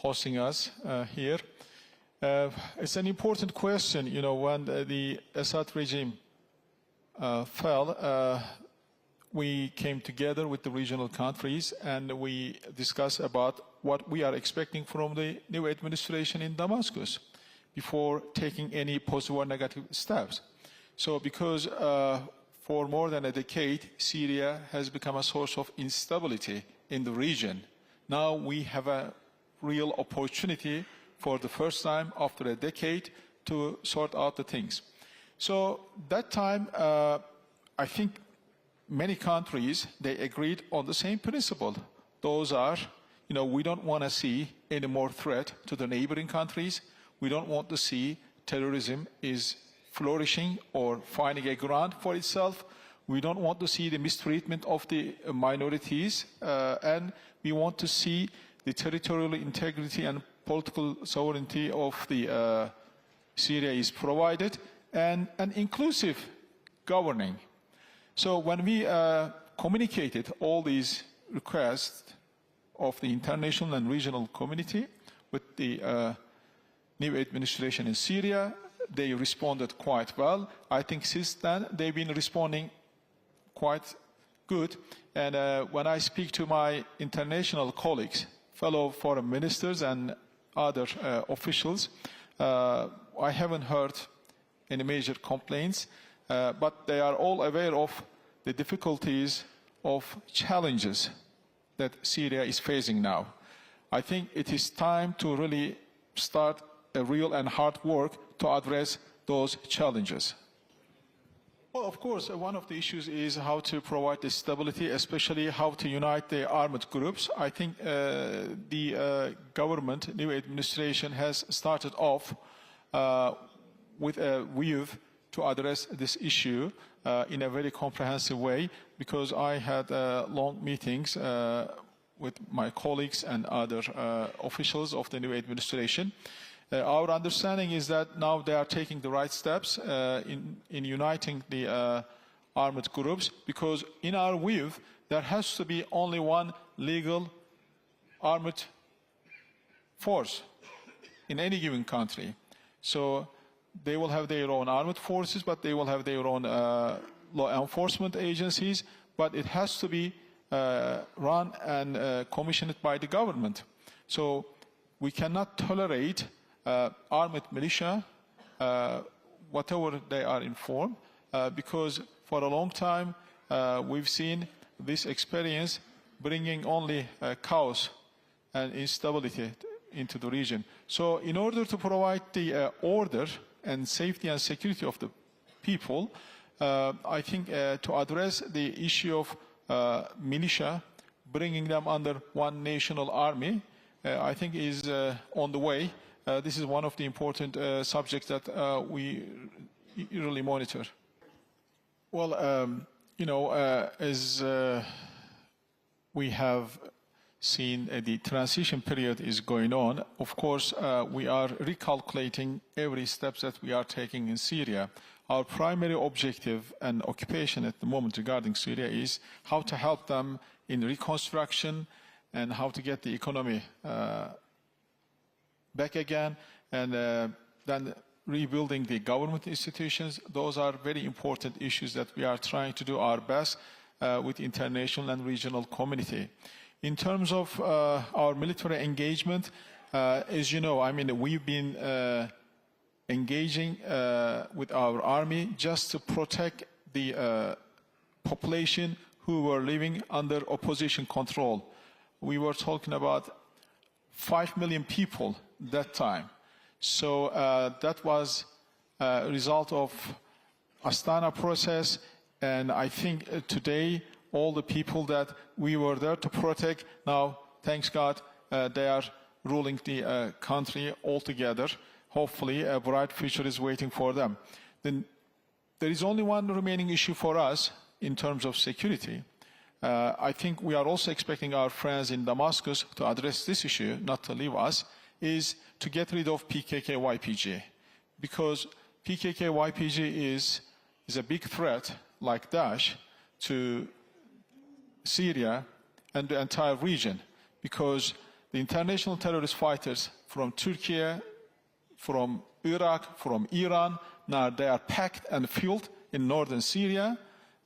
hosting us here. It's an important question, when the Assad regime fell, we came together with the regional countries and we discussed about what we are expecting from the new administration in Damascus before taking any positive or negative steps. So because for more than a decade, Syria has become a source of instability in the region. Now we have a real opportunity for the first time after a decade to sort out the things. So that time, I think many countries, they agreed on the same principle. Those are, we don't want to see any more threat to the neighboring countries. We don't want to see terrorism is flourishing or finding a ground for itself. We don't want to see the mistreatment of the minorities. And we want to see the territorial integrity and political sovereignty of the Syria is provided and an inclusive governing. So when we communicated all these requests of the international and regional community with the new administration in Syria, they responded quite well. I think since then they've been responding quite good. And when I speak to my international colleagues, fellow foreign ministers and other officials, I haven't heard any major complaints, but they are all aware of the difficulties of challenges that Syria is facing now. I think it is time to really start a real and hard work to address those challenges. Well, of course, one of the issues is how to provide the stability, especially how to unite the armed groups. I think the government, new administration, has started off with a view to address this issue in a very comprehensive way, because I had long meetings with my colleagues and other officials of the new administration. Our understanding is that now they are taking the right steps in uniting the armed groups, because in our view, there has to be only one legal armed force in any given country. So they will have their own armed forces, but they will have their own law enforcement agencies, but it has to be run and commissioned by the government. So we cannot tolerate armed militia, whatever they are in form, because for a long time we've seen this experience bringing only chaos and instability into the region. So in order to provide the order and safety and security of the people, I think to address the issue of militia, bringing them under one national army, I think is on the way. This is one of the important subjects that we really monitor. Well, as we have seen, the transition period is going on. Of course, we are recalculating every step that we are taking in Syria. Our primary objective and occupation at the moment regarding Syria is how to help them in reconstruction and how to get the economy back again, and then rebuilding the government institutions. Those are very important issues that we are trying to do our best with international and regional community. In terms of our military engagement, as you know, we've been engaging with our army just to protect the population who were living under opposition control. We were talking about 5 million people that time. So that was a result of Astana process, and I think today all the people that we were there to protect, now, thanks God, they are ruling the country altogether. Hopefully a bright future is waiting for them. Then there is only one remaining issue for us in terms of security. I think we are also expecting our friends in Damascus to address this issue, not to leave us, is to get rid of PKK-YPG. Because PKK-YPG is a big threat, like Daesh, to Syria and the entire region. Because the international terrorist fighters from Turkey, from Iraq, from Iran, now they are packed and fueled in northern Syria,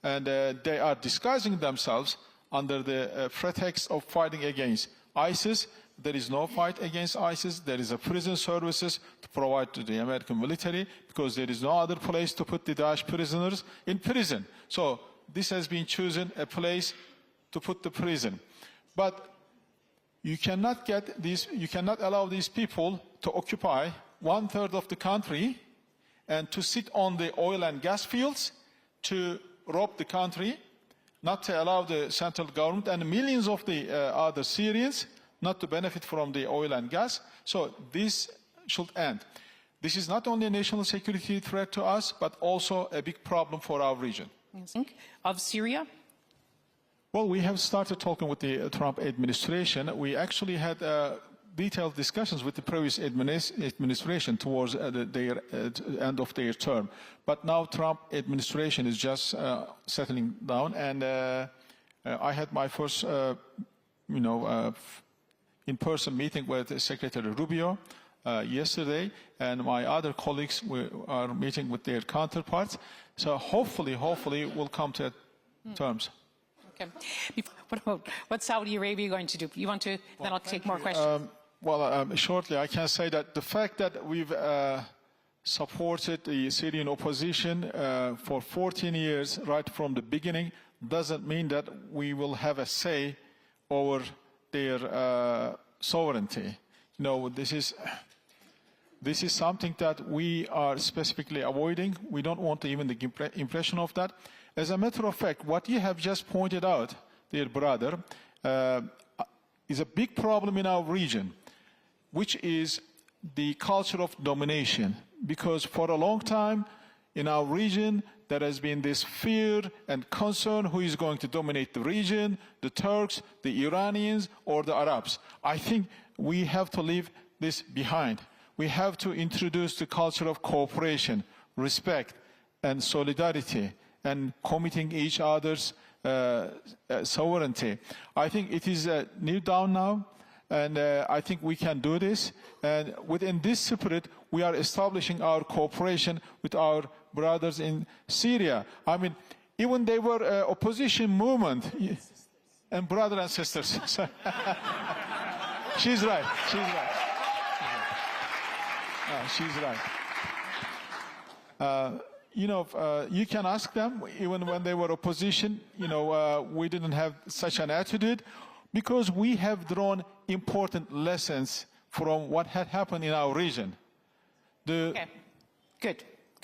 and they are disguising themselves under the pretext of fighting against ISIS. There is no fight against ISIS. There is a prison services to provide to the American military because there is no other place to put the Daesh prisoners in prison. So this has been chosen a place to put the prison. But you cannot allow these people to occupy 1/3 of the country and to sit on the oil and gas fields to rob the country, not to allow the central government and millions of the other Syrians not to benefit from the oil and gas. So this should end. This is not only a national security threat to us, but also a big problem for our region. Of Syria? Well, we have started talking with the Trump administration. We actually had detailed discussions with the previous administration towards the end of their term. But now Trump administration is just settling down, and I had my first, in-person meeting with Secretary Rubio yesterday, and my other colleagues are meeting with their counterparts. So hopefully we'll come to terms. Okay. What about what Saudi Arabia going to do? You want to? Then I'll take more questions. Shortly, I can say that the fact that we've supported the Syrian opposition for 14 years, right from the beginning, doesn't mean that we will have a say over their sovereignty. This is something that we are specifically avoiding. We don't want even the impression of that. As a matter of fact, what you have just pointed out, dear brother, is a big problem in our region, which is the culture of domination. Because for a long time in our region, there has been this fear and concern who is going to dominate the region, the Turks, the Iranians, or the Arabs. I think we have to leave this behind. We have to introduce the culture of cooperation, respect, and solidarity, and committing each other's sovereignty. I think it is new down now, and I think we can do this. And within this spirit, we are establishing our cooperation with our brothers in Syria. I mean, even they were opposition movement, and brothers and sisters. She's right. She's right. You can ask them, even when they were opposition, we didn't have such an attitude, because we have drawn important lessons from what had happened in our region. Okay, good.